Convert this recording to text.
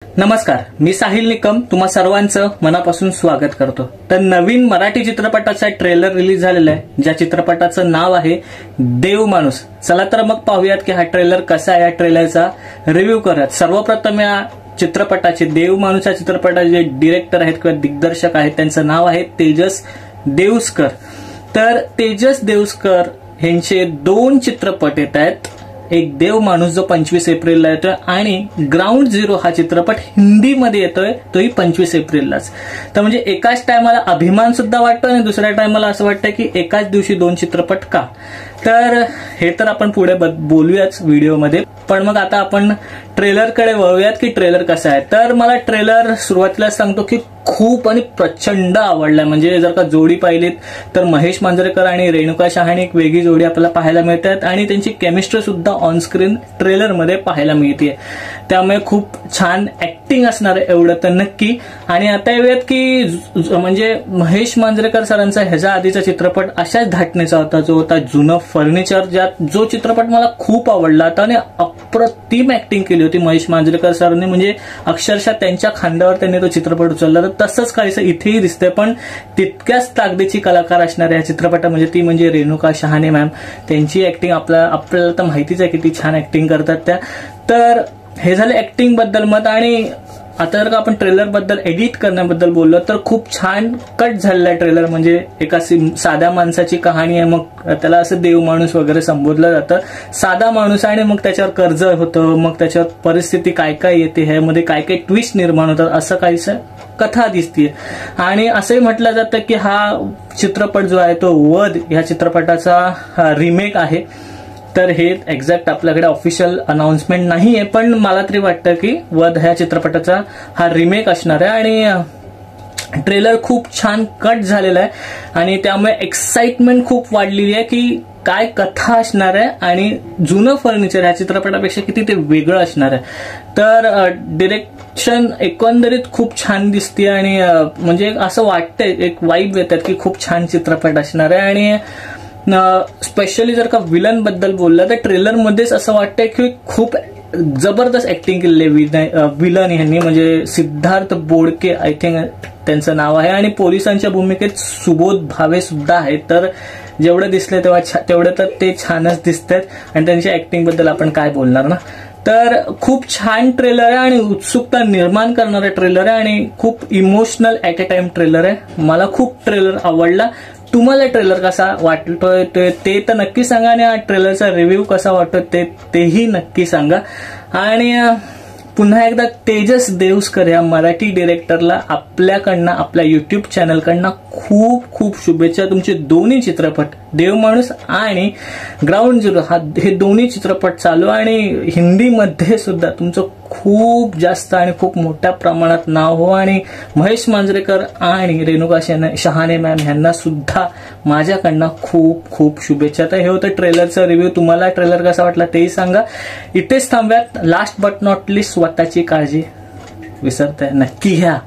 नमस्कार, मी साहिल निकम तुम्हा सर्वांचं मनापासून स्वागत करतो। तर नवीन मराठी चित्रपटाचा ट्रेलर रिलीज झालेला आहे, ज्या चित्रपटाचं नाव आहे देव माणूस। चला तर मग पाहूयात की हा ट्रेलर कसा आहे, या ट्रेलरचा रिव्ह्यू करूयात। सर्वप्रथम या चित्रपटाचे देव माणूस या चित्रपटाचे जे डिरेक्टर आहेत किंवा दिग्दर्शक आहेत त्यांचं नाव आहे तेजस देऊस्कर। तर तेजस देऊस्कर यांचे दोन चित्रपट येत आहेत, एक देव माणूस जो 25 एप्रिलला येतोय आणि ग्राउंड झिरो हा चित्रपट हिंदीमध्ये येतोय तोही 25 एप्रिललाच। तर म्हणजे एकाच टायमाला अभिमान सुद्धा वाटतो आणि दुसऱ्या टायमाला असं वाटतं की एकाच दिवशी दोन चित्रपट का। तर हे तर आपण पुढे बोलूयाच व्हिडिओमध्ये, पण मग आता आपण ट्रेलरकडे वळूयात की ट्रेलर कसा आहे। तर मला ट्रेलर सुरुवातीला सांगतो की खूप आणि प्रचंड आवडला। म्हणजे जर का जोडी पाहिलीत तर महेश मांजरेकर आणि रेणुका शहाणे एक वेगळी जोडी आपल्याला पाहायला मिळतात आणि त्यांची केमिस्ट्री सुद्धा ऑन स्क्रीन ट्रेलरमध्ये पाहायला मिळते। त्यामुळे खूप छान ऍक्टिंग असणार आहे एवढं तर नक्की। आणि आता येऊयात की म्हणजे महेश मांजरेकर सरांचा ह्याच्या आधीचा चित्रपट अशाच धाटणीचा होता, जो होता जुनं फर्निचर, ज्यात जो चित्रपट मला खूप आवडला होता आणि अप्रतिम ऍक्टिंग केली होती महेश मांजरेकर सरांनी। म्हणजे अक्षरशः त्यांच्या खांद्यावर त्यांनी तो चित्रपट उचलला। तर तसंच काहीसं इथेही दिसतंय, पण तितक्याच ताकदीची कलाकार असणाऱ्या या चित्रपटात म्हणजे रेणुका शहाणे मॅम। त्यांची ऍक्टिंग आपल्याला तर माहितीच आहे किती छान ऍक्टिंग करतात त्या। तर हे झालं ऍक्टिंग बद्दल मत। आणि आता जर का आपण ट्रेलर बद्दल एडिट करण्याबद्दल बोललो तर खूप छान कट झालेला ट्रेलर। म्हणजे एका साध्या माणसाची कहाणी आहे, मग त्याला असं देव माणूस वगैरे संबोधलं जातं। साधा माणूस आणि मग त्याच्यावर कर्ज होतं, मग त्याच्यावर परिस्थिती काय काय येते, ह्यामध्ये काय काय ट्विस्ट निर्माण होतात, असं काहीसं कथा दिसतीये। आणि असंही म्हटलं जातं की हा चित्रपट जो आहे तो वध ह्या चित्रपटाचा रिमेक आहे। तर हे एक्झॅक्ट आपल्याकडे ऑफिशियल अनाउन्समेंट नाहीये, पण मला तरी वाटतं की वध ह्या चित्रपटाचा हा रिमेक असणार आहे। आणि ट्रेलर खूप छान कट झालेला आहे आणि त्यामुळे एक्साइटमेंट खूप वाढलेली आहे की काय कथा असणार आहे आणि जुनं फर्निचर ह्या चित्रपटापेक्षा किती ते वेगळं असणार आहे। तर डिरेक्शन एकंदरीत खूप छान दिसते आणि म्हणजे असं वाटतंय, एक वाईब येतात की खूप छान चित्रपट असणार आहे। आणि स्पेशली जर का विलन बद्दल बोललं तर ट्रेलर मध्येच असं वाटतंय की खूप जबरदस्त ऍक्टिंग केलेली विलन यांनी। म्हणजे सिद्धार्थ बोडके आय थिंक त्यांचं नाव आहे आणि पोलिसांच्या भूमिकेत सुबोध भावे सुद्धा आहेत। तर जेवढं दिसले तेवढं तर ते छानच दिसतात आणि त्यांच्या ऍक्टिंग बद्दल आपण काय बोलणार ना। तर खूप छान ट्रेलर आहे आणि उत्सुकता निर्माण करणारा ट्रेलर आहे आणि खूप emotional at a time trailer आहे। मला खूप ट्रेलर आवडला। तुम्हाला ट्रेलर कसा वाटतोय ते तर नक्की सांगा आणि ट्रेलरचा रिव्ह्यू कसा वाटतोय तेही नक्की सांगा। आणि पुन्हा एकदा तेजस देऊस्कर या मराठी डिरेक्टरला आपल्याकडनं, आपल्या युट्यूब चॅनलकडनं खूप खूप शुभेच्छा। तुमचे दोन्ही चित्रपट देव माणूस आणि ग्राउंड झिरो हे दोन्ही चित्रपट चालू आणि हिंदीमध्ये सुद्धा तुमचं खूप जास्त आणि खूप मोठ्या प्रमाणात नाव हो। आणि महेश मांजरेकर आणि रेणुका शहाणे मॅम यांना सुद्धा माझ्याकडनं खूप खूप शुभेच्छा। तर हे होतं ट्रेलरचा रिव्ह्यू। तुम्हाला ट्रेलर कसा वाटला तेही सांगा। इथेच थांबूयात। लास्ट बट नॉट लिस्ट, स्वतःची काळजी विसरताय नक्की घ्या।